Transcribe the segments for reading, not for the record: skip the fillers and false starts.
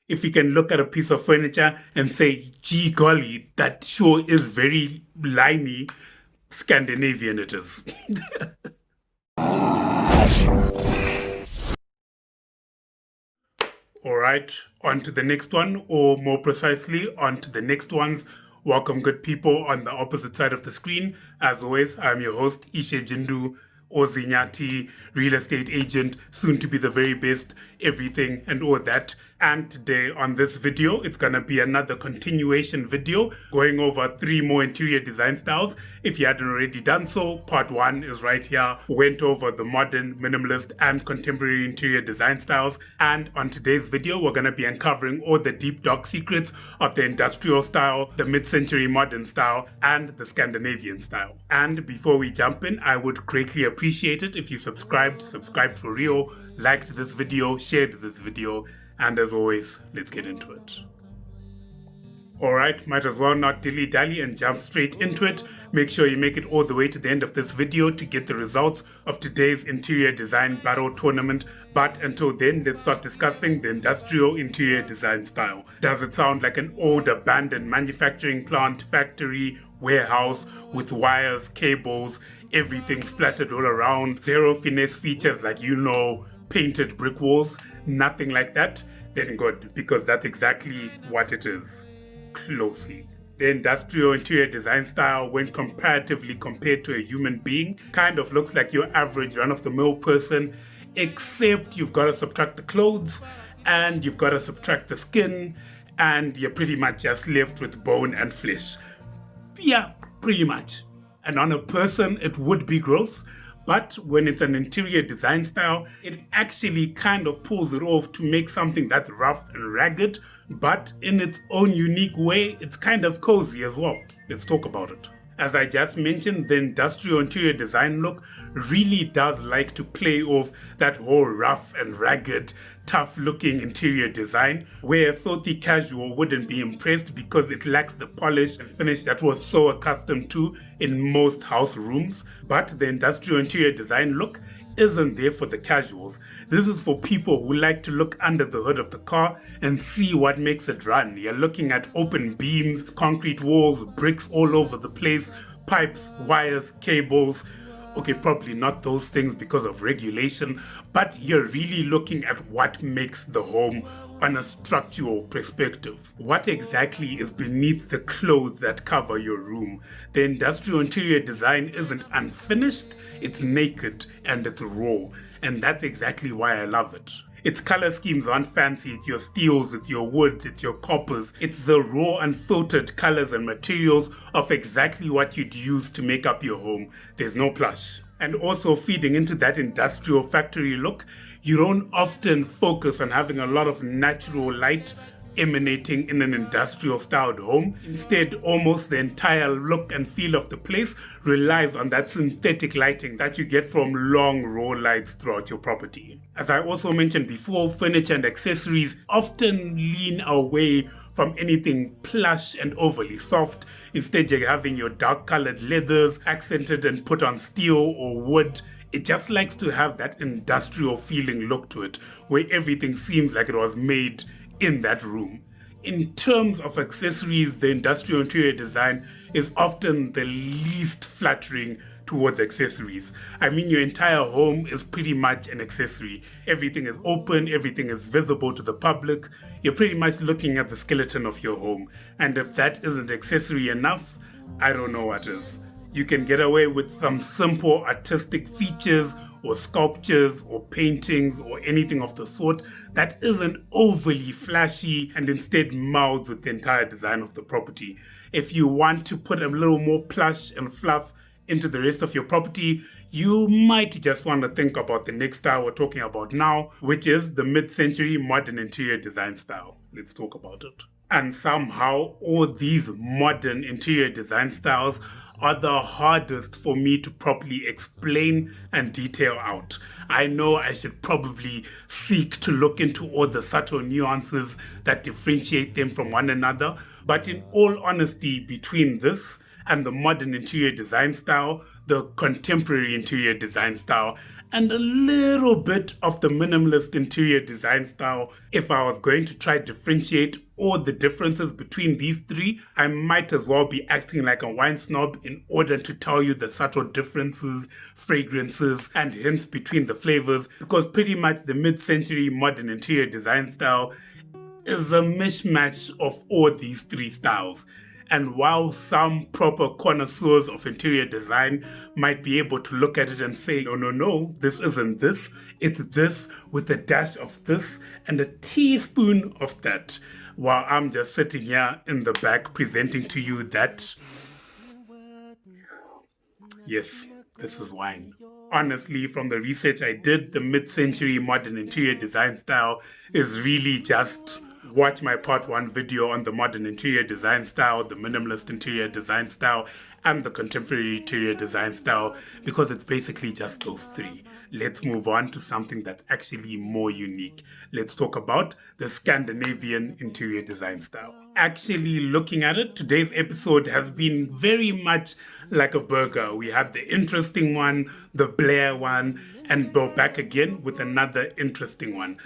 If you can look at a piece of furniture and say, gee golly, that sure is very liney, Scandinavian it is. All right, on to the next one, or more precisely, on to the next ones. Welcome, good people on the opposite side of the screen. As always, I'm your host, Ishe Jindu, Ozinyati, real estate agent, soon to be the very best, everything and all that. And today on this video, it's gonna be another continuation video going over 3 more interior design styles. If you hadn't already done so, part 1 is right here. Went over the modern, minimalist, and contemporary interior design styles. And on today's video, we're gonna be uncovering all the deep dark secrets of the industrial style, the mid-century modern style, and the Scandinavian style. And before we jump in, I would greatly appreciate it if you subscribed for real, liked this video, shared this video, and as always, let's get into it. Alright, might as well not dilly-dally and jump straight into it. Make sure you make it all the way to the end of this video to get the results of today's interior design battle tournament. But until then, let's start discussing the industrial interior design style. Does it sound like an old abandoned manufacturing plant, factory, warehouse with wires, cables, everything splattered all around, zero finesse features like painted brick walls? Nothing like that? Then good, because that's exactly what it is. Closely. The industrial interior design style, when comparatively compared to a human being, kind of looks like your average run-of-the-mill person, except you've got to subtract the clothes, and you've got to subtract the skin, and you're pretty much just left with bone and flesh. Yeah, pretty much. And on a person, it would be gross, but when it's an interior design style, it actually kind of pulls it off to make something that's rough and ragged, but in its own unique way, it's kind of cozy as well. Let's talk about it. As I just mentioned, the industrial interior design look really does like to play off that whole rough and ragged, tough-looking interior design, where a filthy casual wouldn't be impressed because it lacks the polish and finish that we're so accustomed to in most house rooms. But the industrial interior design look isn't there for the casuals. This is for people who like to look under the hood of the car and see what makes it run. You're looking at open beams, concrete walls, bricks all over the place, pipes, wires, cables. Okay, probably not those things because of regulation, but you're really looking at what makes the home on a structural perspective. What exactly is beneath the clothes that cover your room? The industrial interior design isn't unfinished, it's naked and it's raw, and that's exactly why I love it. Its color schemes aren't fancy, it's your steels, it's your woods, it's your coppers, it's the raw unfiltered colors and materials of exactly what you'd use to make up your home. There's no plush. And also feeding into that industrial factory look, you don't often focus on having a lot of natural light emanating in an industrial styled home. Instead, almost the entire look and feel of the place relies on that synthetic lighting that you get from long raw lights throughout your property. As I also mentioned before, furniture and accessories often lean away from anything plush and overly soft. Instead, you're having your dark colored leathers accented and put on steel or wood. It just likes to have that industrial feeling look to it, where everything seems like it was made in that room. In terms of accessories, the industrial interior design is often the least flattering towards accessories. I mean, your entire home is pretty much an accessory. Everything is open, everything is visible to the public. You're pretty much looking at the skeleton of your home. And if that isn't accessory enough, I don't know what is. You can get away with some simple artistic features or sculptures or paintings or anything of the sort that isn't overly flashy and instead mouths with the entire design of the property. If you want to put a little more plush and fluff into the rest of your property, you might just want to think about the next style we're talking about now, which is the mid-century modern interior design style. Let's talk about it. And somehow all these modern interior design styles are the hardest for me to properly explain and detail out. I know I should probably seek to look into all the subtle nuances that differentiate them from one another, but in all honesty, between this and the modern interior design style, the contemporary interior design style, and a little bit of the minimalist interior design style. If I was going to try to differentiate all the differences between these three, I might as well be acting like a wine snob in order to tell you the subtle differences, fragrances, and hints between the flavors, because pretty much the mid-century modern interior design style is a mishmash of all these three styles. And while some proper connoisseurs of interior design might be able to look at it and say, no, this isn't this, it's this with a dash of this and a teaspoon of that, while I'm just sitting here in the back presenting to you that, yes, this is wine. Honestly, from the research I did, the mid-century modern interior design style is really just watch my part 1 video on the modern interior design style, the minimalist interior design style, and the contemporary interior design style, because it's basically just those three. Let's move on to something that's actually more unique. Let's talk about the Scandinavian interior design style. Actually, looking at it, today's episode has been very much like a burger. We had the interesting one, the Blair one, and go back again with another interesting one.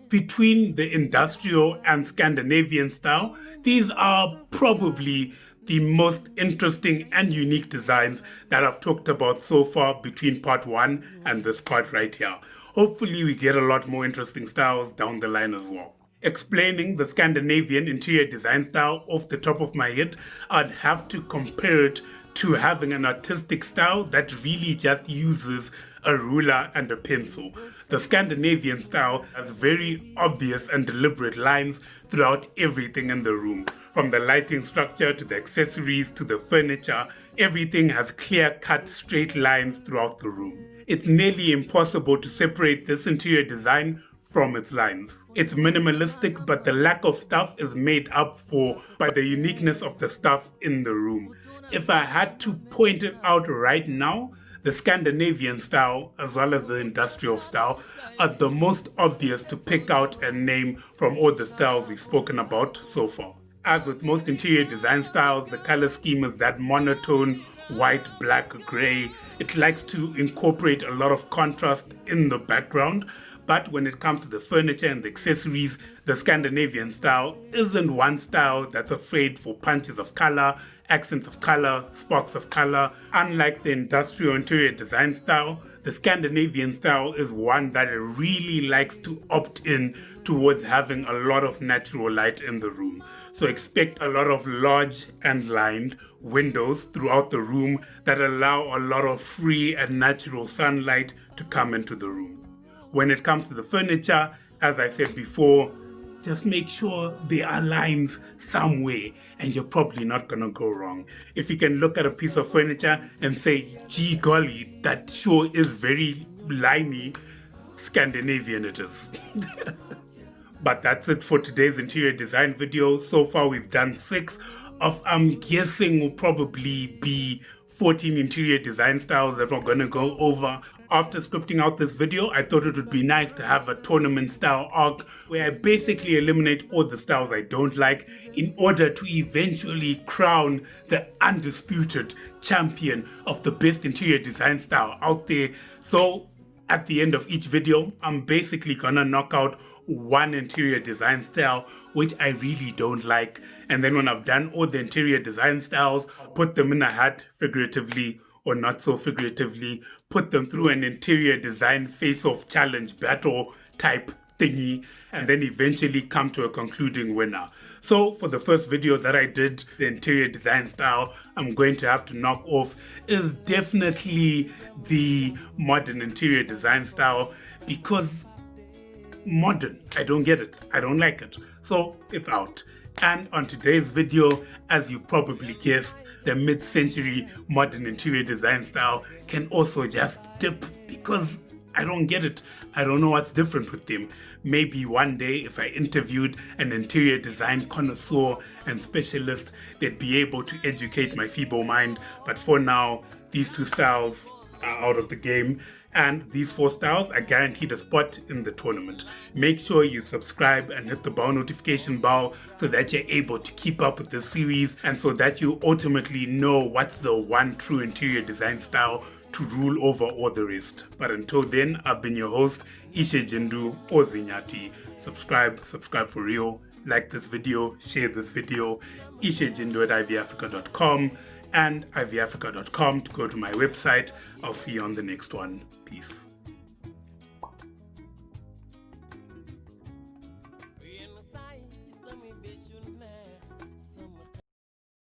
Between the industrial and Scandinavian style, these are probably the most interesting and unique designs that I've talked about so far between part 1 and this part right here. Hopefully we get a lot more interesting styles down the line as well. Explaining the Scandinavian interior design style off the top of my head, I'd have to compare it to having an artistic style that really just uses a ruler and a pencil. The Scandinavian style has very obvious and deliberate lines throughout everything in the room. From the lighting structure to the accessories to the furniture, everything has clear-cut straight lines throughout the room. It's nearly impossible to separate this interior design from its lines. It's minimalistic, but the lack of stuff is made up for by the uniqueness of the stuff in the room. If I had to point it out right now, the Scandinavian style as well as the industrial style are the most obvious to pick out and name from all the styles we've spoken about so far. As with most interior design styles, the color scheme is that monotone white, black, gray. It likes to incorporate a lot of contrast in the background, but when it comes to the furniture and the accessories, the Scandinavian style isn't one style that's afraid for punches of color, accents of color, sparks of color. Unlike the industrial interior design style, the Scandinavian style is one that really likes to opt in towards having a lot of natural light in the room. So expect a lot of large and lined windows throughout the room that allow a lot of free and natural sunlight to come into the room. When it comes to the furniture, as I said before, just make sure there are lines somewhere and you're probably not gonna go wrong. If you can look at a piece of furniture and say, gee golly, that sure is very liney, Scandinavian it is. But that's it for today's interior design video. So far we've done 6 of, I'm guessing, will probably be 14 interior design styles that we're going to go over. After scripting out this video, I thought it would be nice to have a tournament style arc where I basically eliminate all the styles I don't like in order to eventually crown the undisputed champion of the best interior design style out there. So at the end of each video, I'm basically gonna knock out one interior design style which I really don't like, and then when I've done all the interior design styles, I'll put them in a hat, figuratively or not so figuratively, put them through an interior design face-off challenge battle type thingy, and then eventually come to a concluding winner. So for the first video that I did, the interior design style I'm going to have to knock off is definitely the modern interior design style, because modern, I don't get it, I don't like it, so it's out. And on today's video, as you probably guessed, the mid-century modern interior design style can also just dip, because I don't get it. I don't know what's different with them. Maybe one day if I interviewed an interior design connoisseur and specialist, they'd be able to educate my feeble mind. But for now, these 2 styles are out of the game, and these 4 styles are guaranteed a spot in the tournament. Make sure you subscribe and hit the bell notification bell so that you're able to keep up with this series, and so that you ultimately know what's the one true interior design style to rule over all the rest. But until then, I've been your host, Ishe Jindu Ozinyati. Subscribe for real. Like this video, share this video. ishejindu@ivafrica.com and ivafrica.com to go to my website. I'll see you on the next one. Peace.